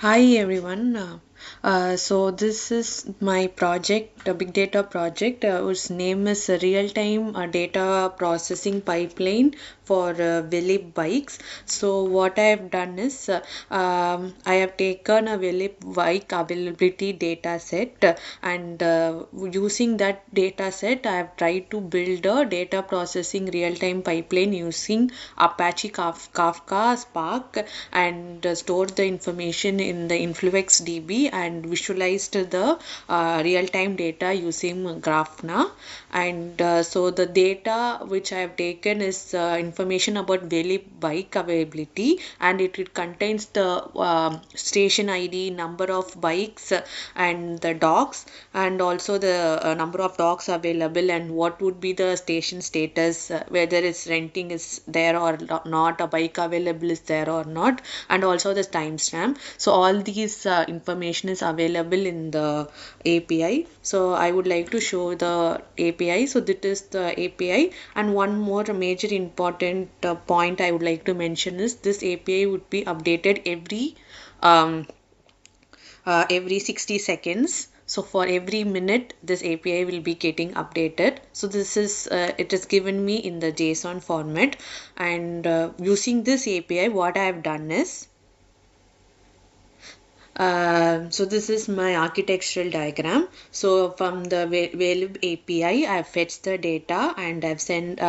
Hi everyone. So this is my project, a big data project, whose name is Real-Time Data Processing Pipeline for Vélib bikes. So what I have done is I have taken a Vélib bike availability data set and using that data set I have tried to build a data processing real-time pipeline using Apache Kafka Spark and stored the information in the InfluxDB and visualized the real-time data using Grafana. And so the data which I have taken is information about Vélib bike availability, and it contains the station ID, number of bikes, and the dogs, and also the number of dogs available, and what would be the station status, whether it's renting is there or not, a bike available is there or not, and also the timestamp. So all these information is available in the API. So I would like to show the API. So that is the API. And one more major important point I would like to mention is this API would be updated um, every 60 seconds. So for every minute, this API will be getting updated. So this is it is given me in the JSON format, and using this API, what I have done is so this is my architectural diagram. So from the Vélib API, I have fetched the data and I've sent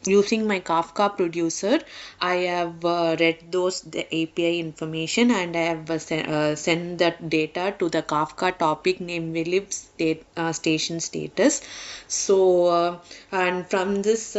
using my Kafka producer. I have read the API information, and I have sent that data to the Kafka topic named Vélib station status. So and from this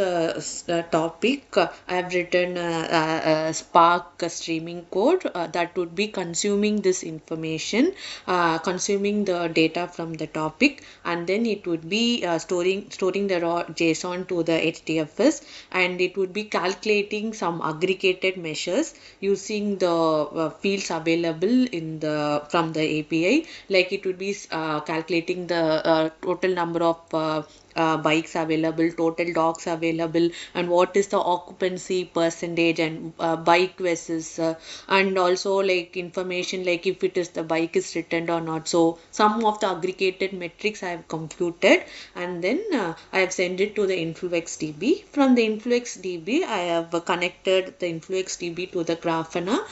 topic, I have written a Spark streaming code that would be consuming this information, consuming the data from the topic, and then it would be storing the raw JSON to the HDFS, and it would be calculating some aggregated measures using the fields available in the from the API. Like it would be calculating the total number of bikes available, total dogs available, and what is the occupancy percentage, and bike versus and also like information like if it is the bike is returned or not. So some of the aggregated metrics I have computed, and then I have sent it to the InfluxDB. From the InfluxDB, I have connected the InfluxDB to the Grafana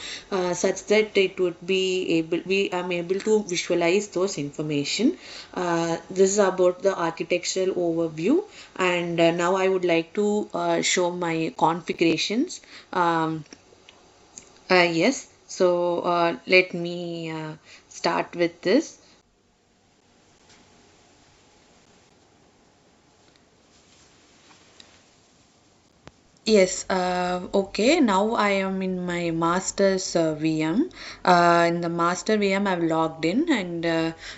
such that it would be able I'm able to visualize those information. This is about the architectural overview, and now I would like to show my configurations. Yes, so let me start with this. Yes, okay. Now I am in my master's VM. In the master VM, I've logged in, and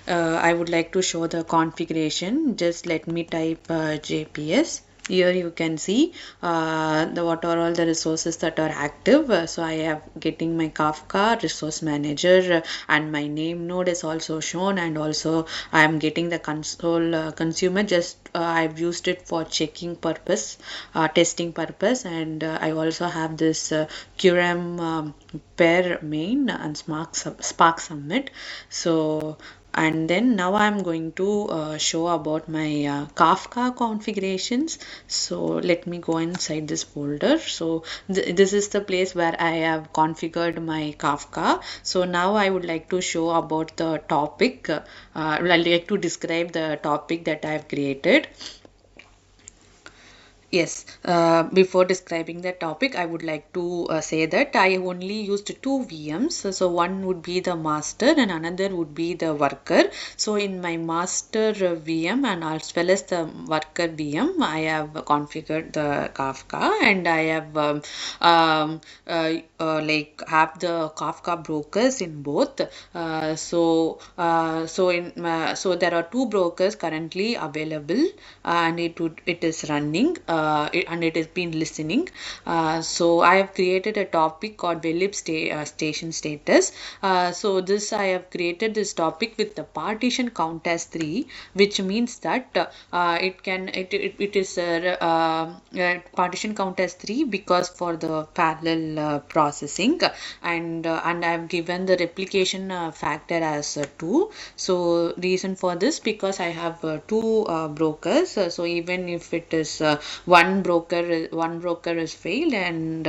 I would like to show the configuration. Just let me type JPS. Here you can see what are all the resources that are active. So I have getting my Kafka resource manager, and my name node is also shown, and also I am getting the console consumer. Just I've used it for checking purpose, testing purpose, and I also have this QRAM pair main and Spark submit. So and then now I'm going to show about my Kafka configurations. So let me go inside this folder. So this is the place where I have configured my Kafka. So now I would like to show about the topic. I'd like to describe the topic that I have created. Yes, before describing the topic, I would like to say that I only used two VMs. So one would be the master and another would be the worker. So in my master VM and as well as the worker VM, I have configured the Kafka, and I have like have the Kafka brokers in both. So there are two brokers currently available, and it is running. and it has been listening. So I have created a topic called Vélib station status. So this I have created this topic with the partition count as 3, which means that it is partition count as 3 because for the parallel processing, and I've given the replication factor as 2. So reason for this, because I have two brokers, so even if it is one broker is failed and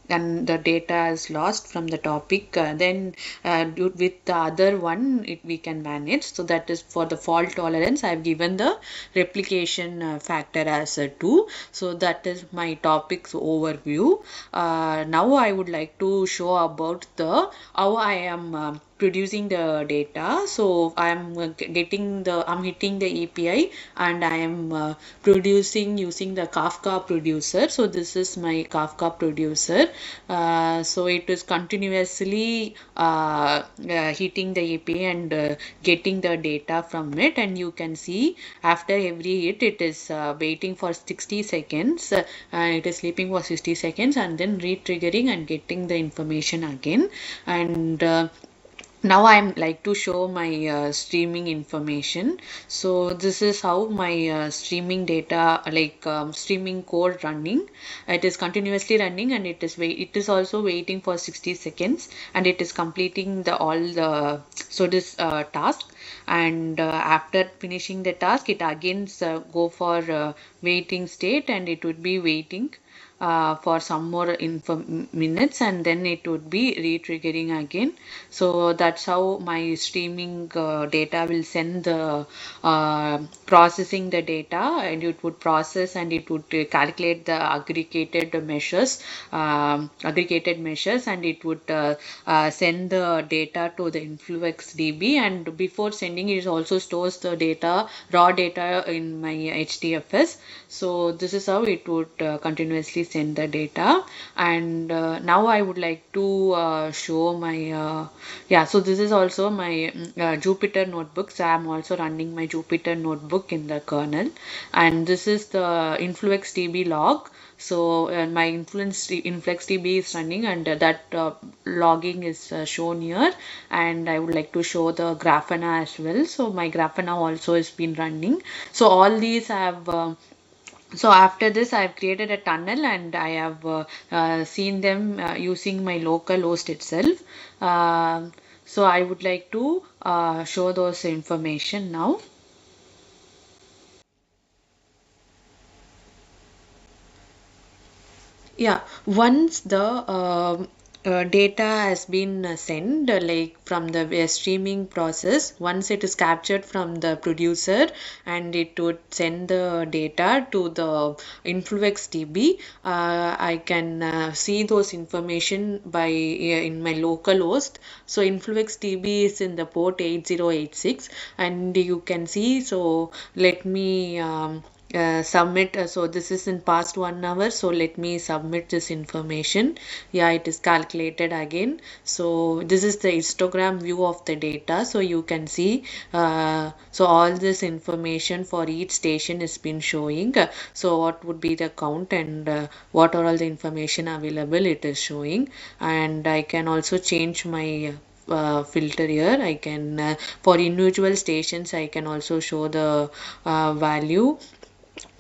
the data is lost from the topic, then with the other one we can manage. So that is for the fault tolerance. I've given the replication factor as a 2. So that is my topics overview. Now I would like to show about the how I am producing the data. So I'm hitting the API and I am producing using the Kafka producer. So this is my Kafka producer. So it is continuously hitting the API and getting the data from it, and you can see after every hit it is waiting for 60 seconds, it is sleeping for 60 seconds and then re-triggering and getting the information again. And now I'm like to show my streaming information. So this is how my streaming data, like streaming code running. It is continuously running and it is also waiting for 60 seconds and it is completing all the this task. And after finishing the task, it again go for waiting state, and it would be waiting for some more minutes, and then it would be re-triggering again. So that's how my streaming data will send the processing the data, and it would process and it would calculate the aggregated measures, and it would send the data to the InfluxDB, and before sending it also stores the data, raw data in my HDFS. So this is how it would continuously send the data. And now I would like to show my so this is also my Jupyter notebook. So I'm also running my Jupyter notebook in the kernel, and this is the InfluxDB log. So my InfluxDB is running, and that logging is shown here. And I would like to show the Grafana as well. So my Grafana also has been running. So all these have so after this, I've created a tunnel and I have seen them using my local host itself. So I would like to show those information now. Yeah, once the data has been sent, like from the streaming process, once it is captured from the producer, and it would send the data to the InfluxDB, I can see those information by in my local host. So InfluxDB is in the port 8086, and you can see. So let me submit. So this is in past 1 hour, so let me submit this information. Yeah, it is calculated again. So this is the histogram view of the data. So you can see so all this information for each station has been showing. So what would be the count and what are all the information available, it is showing. And I can also change my filter here. I can for individual stations I can also show the value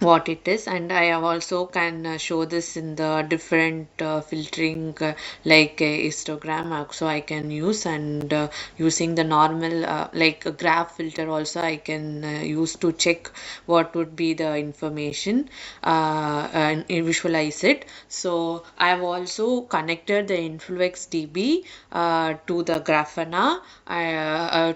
what it is, and I have also can show this in the different filtering like histogram, so I can use. And using the normal like a graph filter also I can use to check what would be the information and visualize it. So I have also connected the InfluxDB to the Grafana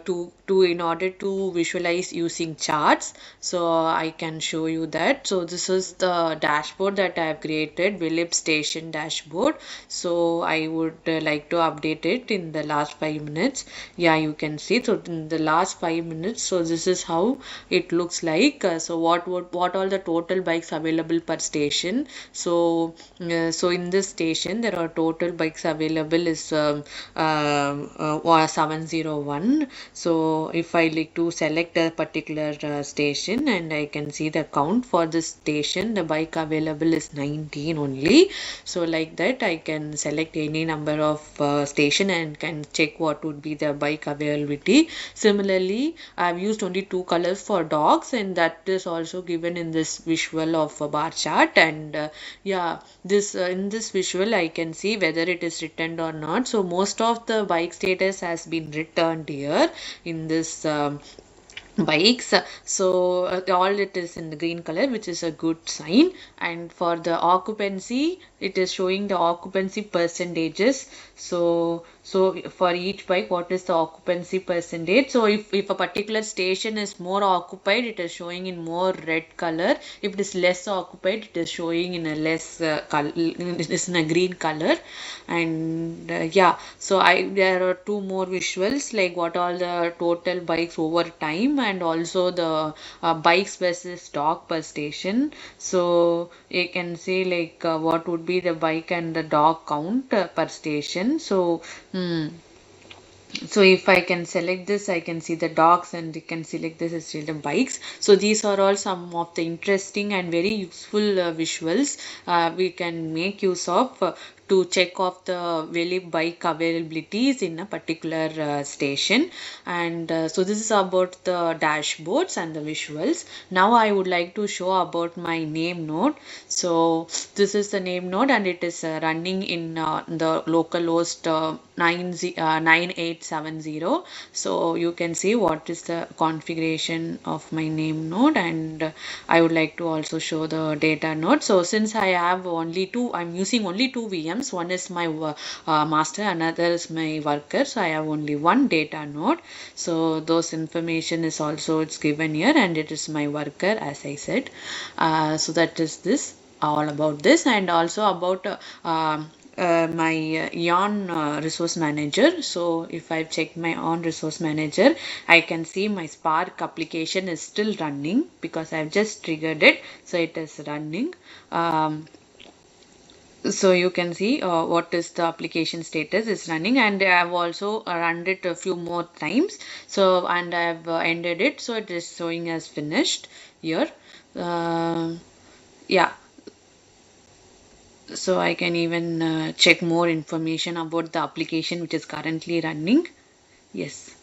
to in order to visualize using charts. So I can show you that. So this is the dashboard that I have created, Vélib station dashboard. So I would like to update it in the last 5 minutes. Yeah, you can see. So in the last 5 minutes, so this is how it looks like. So what all the total bikes available per station. So so in this station there are total bikes available is 701. So if I like to select a particular station, and I can see the count for for this station. The bike available is 19 only. So like that, I can select any number of station and can check what would be the bike availability. Similarly, I've used only 2 colors for dogs, and that is also given in this visual of a bar chart. And yeah, this in this visual I can see whether it is returned or not. So most of the bike status has been returned here in this bikes. So all it is in the green color, which is a good sign. And for the occupancy, it is showing the occupancy percentages. So for each bike, what is the occupancy percentage? So if a particular station is more occupied, it is showing in more red color. If it is less occupied, it is showing in a less color, it is in a green color. And yeah, so there are two more visuals, like what are the total bikes over time, and also the bikes versus dog per station. So you can see like what would be the bike and the dog count per station. So so if I can select this, I can see the dogs, and you can select this as the bikes. So these are all some of the interesting and very useful visuals we can make use of to check off the Vélib bike availabilities in a particular station. And so this is about the dashboards and the visuals. Now I would like to show about my name node. So this is the name node, and it is running in the localhost 9870. So you can see what is the configuration of my name node, and I would like to also show the data node. So since I have only two, I'm using only two VMs. One is my master, another is my worker. So I have only one data node. So those information is also it's given here, and it is my worker, as I said. So that is this all about this, and also about my YARN resource manager. So if I check my on resource manager, I can see my Spark application is still running because I've just triggered it. So it is running. So you can see what is the application status is running, and I have also run it a few more times. So and I have ended it, so it is showing as finished here. Yeah. So I can even check more information about the application which is currently running. Yes.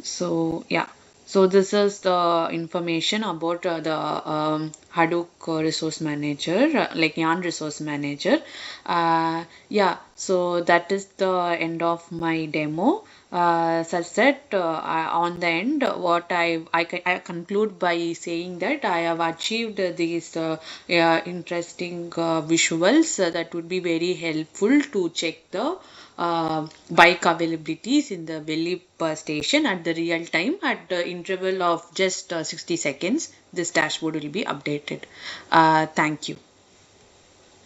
So yeah. So this is the information about the Hadoop resource manager, like YARN resource manager. Yeah, so that is the end of my demo. Such that on the end, what I conclude by saying that I have achieved these interesting visuals that would be very helpful to check the bike availabilities in the Vélib station at the real time at the interval of just 60 seconds. This dashboard will be updated. Thank you.